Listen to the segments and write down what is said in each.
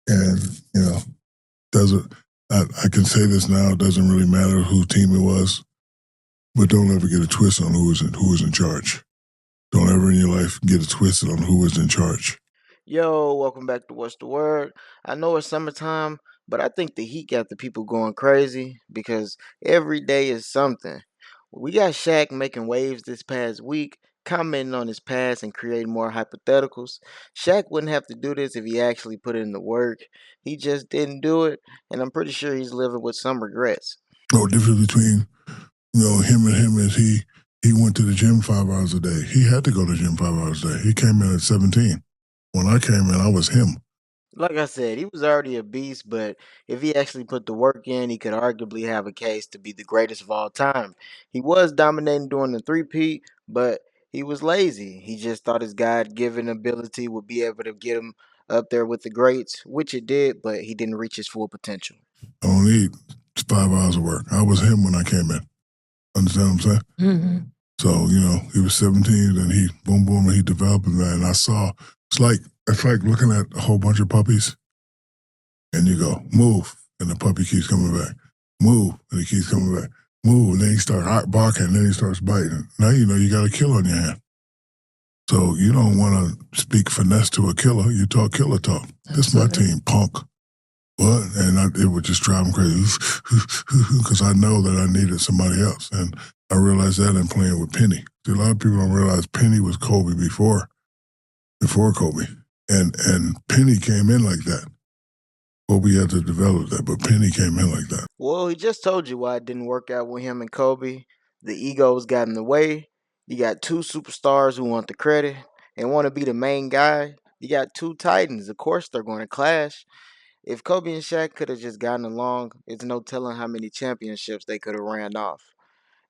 And, doesn't I can say this now, it doesn't really matter whose team it was, but don't ever get a twist on who was in charge. Don't ever in your life get it twisted on who was in charge. Yo, welcome back to What's the Word. I know it's summertime, but I think the heat got the people going crazy because every day is something. We got Shaq making waves this past week, commenting on his past and creating more hypotheticals. Shaq wouldn't have to do this if he actually put in the work. He just didn't do it, and I'm pretty sure he's living with some regrets. No difference between him is he went to the gym 5 hours a day. He had to go to the gym 5 hours a day. He came in at 17. When I came in, I was him. Like I said, he was already a beast, but if he actually put the work in, he could arguably have a case to be the greatest of all time. He was dominating during the three-peat, but he was lazy. He just thought his God-given ability would be able to get him up there with the greats, which it did, but he didn't reach his full potential. I don't need 5 hours of work. I was him when I came in. Understand what I'm saying? Mm-hmm. So, he was 17 and he boom boom and he developed in that. And I saw it's like looking at a whole bunch of puppies and you go, move, and the puppy keeps coming back. Move, and he keeps coming back. Move, and then he starts barking, and then he starts biting. Now you know you got a kill on your hand. So you don't want to speak finesse to a killer. You talk killer talk. This is my team, punk. What? And it would just drive him crazy because I know that I needed somebody else. And I realized that in playing with Penny. See, a lot of people don't realize Penny was Kobe before Kobe. And Penny came in like that. Kobe had to develop that, but Penny came in like that. Well, he just told you why it didn't work out with him and Kobe. The egos got in the way. You got two superstars who want the credit and want to be the main guy. You got two titans. Of course, they're going to clash. If Kobe and Shaq could have just gotten along, it's no telling how many championships they could have ran off.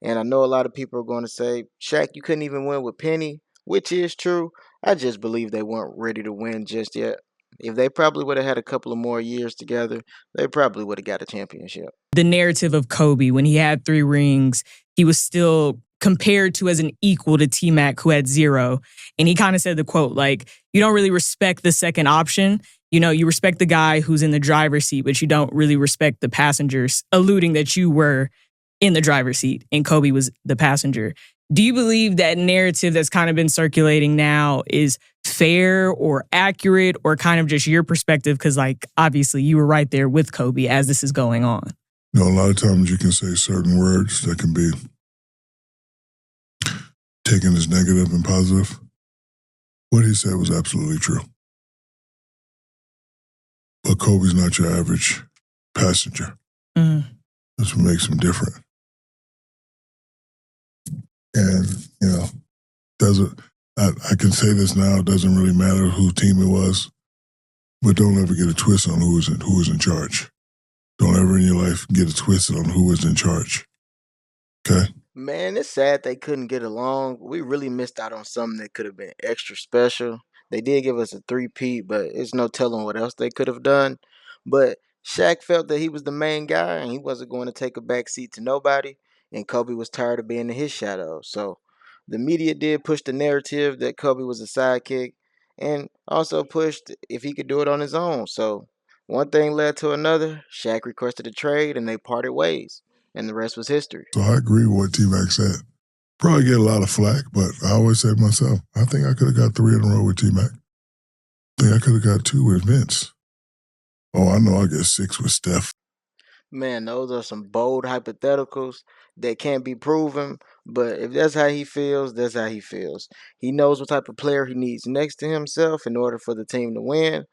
And I know a lot of people are going to say, Shaq, you couldn't even win with Penny, which is true. I just believe they weren't ready to win just yet. If they probably would have had a couple of more years together, they probably would have got a championship. The narrative of Kobe, when he had 3 rings, he was still compared to as an equal to T-Mac, who had 0. And he kind of said the quote, like, you don't really respect the second option. You respect the guy who's in the driver's seat, but you don't really respect the passengers, alluding that you were in the driver's seat and Kobe was the passenger. Do you believe that narrative that's kind of been circulating now is fair or accurate or kind of just your perspective? Because, like, obviously you were right there with Kobe as this is going on. A lot of times you can say certain words that can be taken as negative and positive. What he said was absolutely true. But Kobe's not your average passenger. Mm-hmm. That's what makes him different. And, I can say this now, it doesn't really matter whose team it was, but don't ever get a twist on who was in charge. Don't ever in your life get it twisted on who was in charge. Okay? Man, it's sad they couldn't get along. We really missed out on something that could have been extra special. They did give us a three-peat, but it's no telling what else they could have done. But Shaq felt that he was the main guy and he wasn't going to take a back seat to nobody. And Kobe was tired of being in his shadow. So the media did push the narrative that Kobe was a sidekick and also pushed if he could do it on his own. So one thing led to another. Shaq requested a trade and they parted ways. And the rest was history. So I agree with what T-Mac said. Probably get a lot of flack, but I always say to myself, I think I could have got 3 in a row with T-Mac. I think I could have got 2 with Vince. Oh, I know I'll get 6 with Steph. Man, those are some bold hypotheticals that can't be proven. But if that's how he feels, that's how he feels. He knows what type of player he needs next to himself in order for the team to win.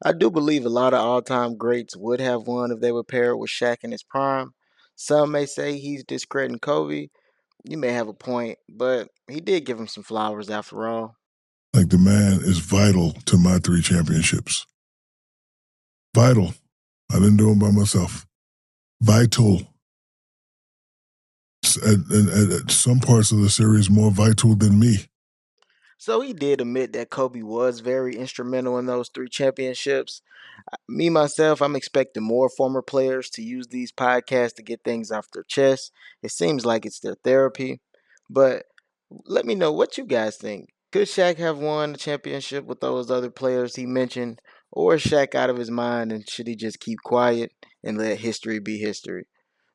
I do believe a lot of all-time greats would have won if they were paired with Shaq in his prime. Some may say he's discrediting Kobe. You may have a point, but he did give him some flowers after all. Like, the man is vital to my 3 championships. Vital. I didn't do them by myself. Vital. At some parts of the series, more vital than me. So he did admit that Kobe was very instrumental in those 3 championships. Me myself, I'm expecting more former players to use these podcasts to get things off their chest. It seems like it's their therapy. But let me know what you guys think. Could Shaq have won the championship with those other players he mentioned? Or is Shaq out of his mind, and should he just keep quiet and let history be history?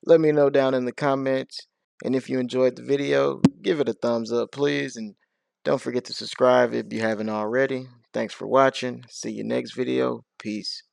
Let me know down in the comments. And if you enjoyed the video, give it a thumbs up, please. And don't forget to subscribe if you haven't already. Thanks for watching. See you next video. Peace.